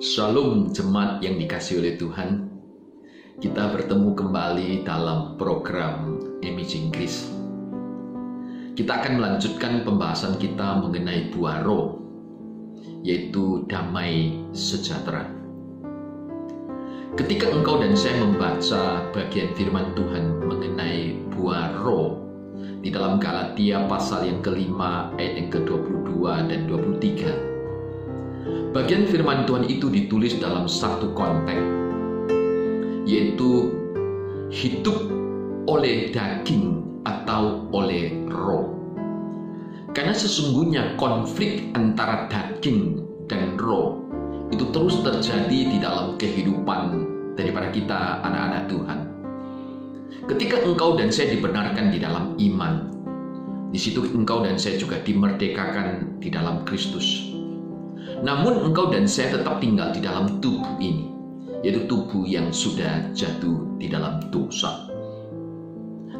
Shalom jemaat yang dikasihi oleh Tuhan. Kita bertemu kembali dalam program Imaging Grace. Kita akan melanjutkan pembahasan kita mengenai buah roh, yaitu damai sejahtera. Ketika engkau dan saya membaca bagian firman Tuhan mengenai buah roh di dalam Galatia pasal yang ke-5 ayat yang ke-22 dan 23, bagian firman Tuhan itu ditulis dalam satu konteks, yaitu hidup oleh daging atau oleh roh. Karena sesungguhnya konflik antara daging dan roh itu terus terjadi di dalam kehidupan daripada kita anak-anak Tuhan. Ketika engkau dan saya dibenarkan di dalam iman, di situ engkau dan saya juga dimerdekakan di dalam Kristus. Namun engkau dan saya tetap tinggal di dalam tubuh ini, yaitu tubuh yang sudah jatuh di dalam dosa.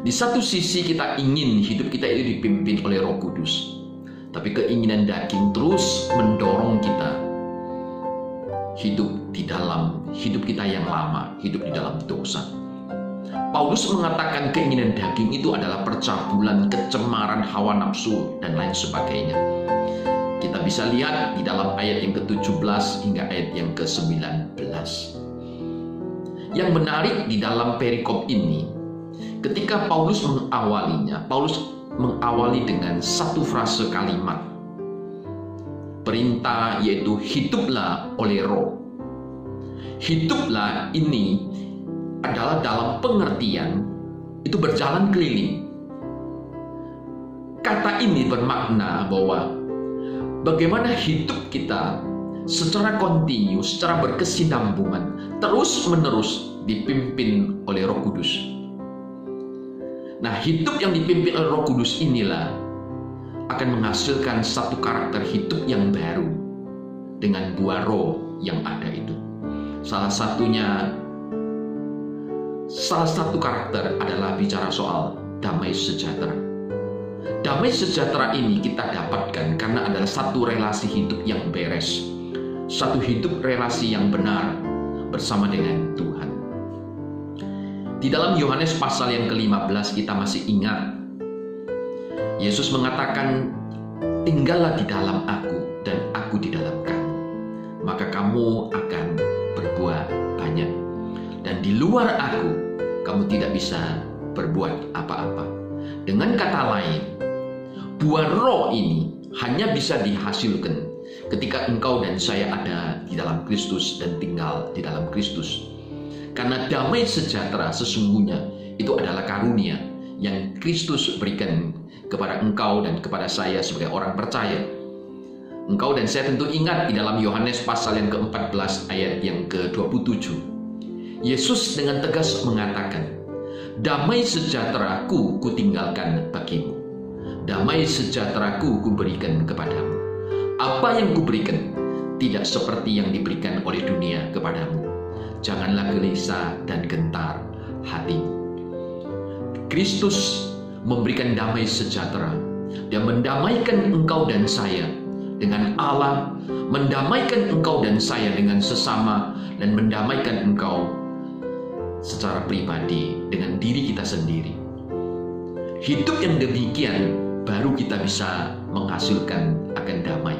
Di satu sisi kita ingin hidup kita itu dipimpin oleh Roh Kudus, tapi keinginan daging terus mendorong kita hidup di dalam hidup kita yang lama, hidup di dalam dosa. Paulus mengatakan keinginan daging itu adalah percabulan, kecemaran, hawa nafsu, dan lain sebagainya. Kita bisa lihat di dalam ayat yang ke-17 hingga ayat yang ke-19. Yang menarik di dalam perikop ini, ketika Paulus mengawalinya, Paulus mengawali dengan satu frase kalimat. Perintah yaitu hiduplah oleh roh. Hiduplah ini adalah dalam pengertian itu berjalan keliling. Kata ini bermakna bahwa bagaimana hidup kita secara kontinu, secara berkesinambungan, terus-menerus dipimpin oleh Roh Kudus. Nah, hidup yang dipimpin oleh Roh Kudus inilah akan menghasilkan satu karakter hidup yang baru dengan buah roh yang ada itu. Salah satu karakter adalah bicara soal damai sejahtera. Damai sejahtera ini kita dapatkan karena adalah satu relasi hidup yang beres, satu hidup relasi yang benar bersama dengan Tuhan. Di dalam Yohanes pasal yang ke-15 kita masih ingat, Yesus mengatakan, tinggallah di dalam aku dan aku di dalam kamu, maka kamu akan berbuah banyak. Dan di luar aku, kamu tidak bisa berbuat apa-apa. Dengan kata lain, buah roh ini hanya bisa dihasilkan ketika engkau dan saya ada di dalam Kristus dan tinggal di dalam Kristus. Karena damai sejahtera sesungguhnya itu adalah karunia yang Kristus berikan kepada engkau dan kepada saya sebagai orang percaya. Engkau dan saya tentu ingat di dalam Yohanes pasal yang ke-14 ayat yang ke-27. Yesus dengan tegas mengatakan, damai sejahteraku kutinggalkan bagimu. Damai sejahteraku kuberikan kepadamu. Apa yang kuberikan tidak seperti yang diberikan oleh dunia kepadamu. Janganlah gelisah dan gentar hatimu. Kristus memberikan damai sejahtera. Dia mendamaikan engkau dan saya dengan Allah, mendamaikan engkau dan saya dengan sesama, dan mendamaikan engkau secara pribadi dengan diri kita sendiri. Hidup yang demikian baru kita bisa menghasilkan akan damai.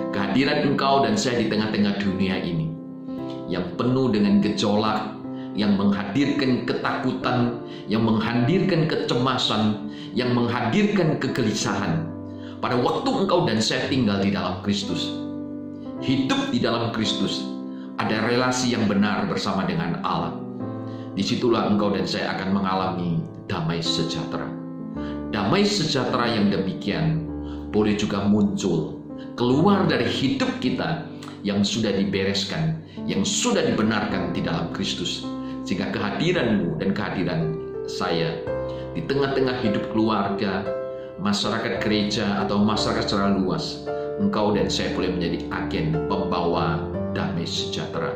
Kehadiran engkau dan saya di tengah-tengah dunia ini yang penuh dengan gejolak, yang menghadirkan ketakutan, yang menghadirkan kecemasan, yang menghadirkan kegelisahan. Pada waktu engkau dan saya tinggal di dalam Kristus, hidup di dalam Kristus, ada relasi yang benar bersama dengan Allah. Disitulah engkau dan saya akan mengalami damai sejahtera. Damai sejahtera yang demikian boleh juga muncul keluar dari hidup kita yang sudah dibereskan, yang sudah dibenarkan di dalam Kristus. Sehingga kehadiranmu dan kehadiran saya di tengah-tengah hidup keluarga, masyarakat gereja atau masyarakat secara luas, engkau dan saya boleh menjadi agen pembawa damai sejahtera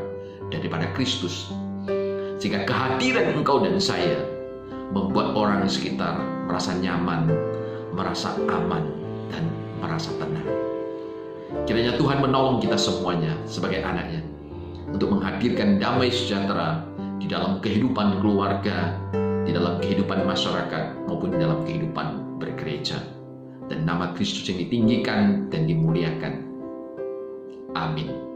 daripada Kristus. Sehingga kehadiran engkau dan saya membuat orang di sekitar merasa nyaman, merasa aman, dan merasa tenang. Kiranya Tuhan menolong kita semuanya sebagai anaknya. untuk menghadirkan damai sejahtera di dalam kehidupan keluarga, di dalam kehidupan masyarakat, maupun di dalam kehidupan bergereja. Dan nama Kristus yang ditinggikan dan dimuliakan. Amin.